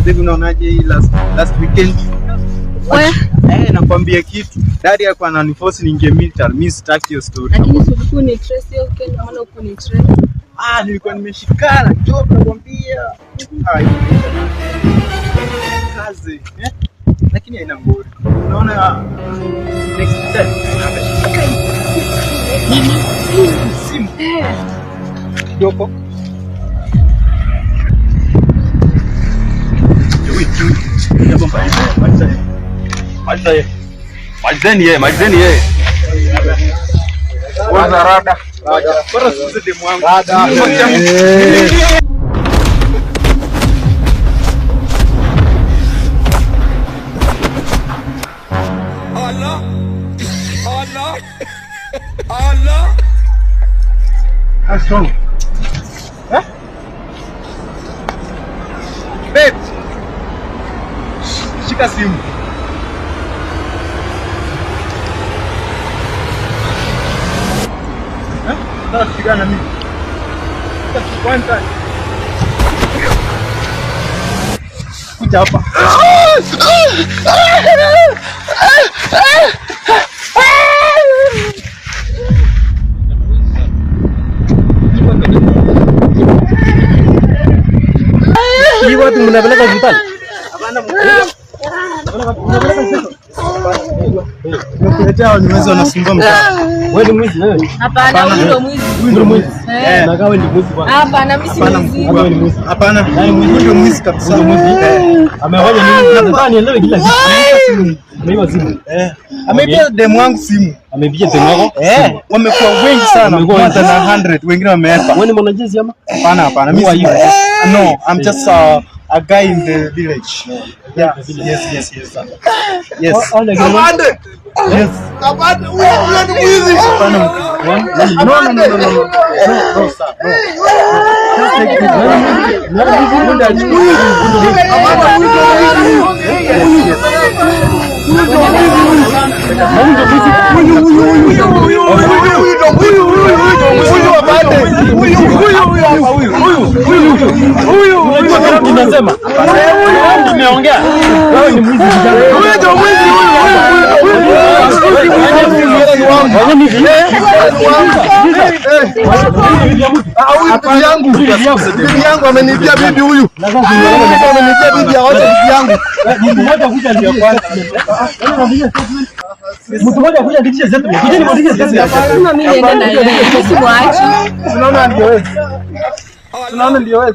hivi unaonaje hii last weekend? Nakwambia kitu. Daddy alikuwa ananiforce niingie military. Mimi sitaki hiyo story. Lakini sio ni stress hiyo, okay, maana uko ni stress. Nilikuwa nimeshikana job nakwambia. Kazi, lakini haina ngori. Unaona next time simu. Dopo. Majzeni ye. Kwanza rada. Bora sisi demu wangu. Rada. Allah. Strong. Babe. Shika simu. Sasa kupigana mimi. Kwanza. Kuja hapa. Hii watu mnapeleka hospitali? Hapana, mnapeleka hospitali. Nimekuletea wanyeweza wanasumbua mtaa. Wewe ni mwizi wewe? Hapana, wewe ndio mwizi. Wewe ndio mwizi. Na gawe ni mwizi bwana. Hapana, mimi si mwizi. Hapana. Yaani mwizi ndio mwizi kabisa. Mwizi. Amefanya nini? Nataka nielewe kila kitu. Ameiba simu. Ameibia demu wangu simu. Ameibia demu wako? Wamekuwa wengi sana. More than 100. Wengine wameepa. Wewe ni mwanajeshi ama? Hapana. Mimi si. No, I'm just a guy in the village. Yeah. Yes. Yes. Kabande. Yes. Kabande. Huyo ni mwizi. Hapana. No, sir. No. Just take it. Unasema nimeongea wewe ni mwizi wewe ndio mwizi bibi yangu amenibia bibi huyu amenibia bibi awacha bibi yangu mtu mmoja kuja ndio kwanza mtu mmoja kuja ndiye zetu kujeni mmoja zetu kama mimi nenda na yeye usimwache tunaona ndio wewe tunaona ndio wewe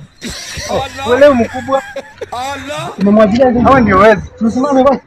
wewe mkubwa umemwagilia hawa ndio wewe tusimame basi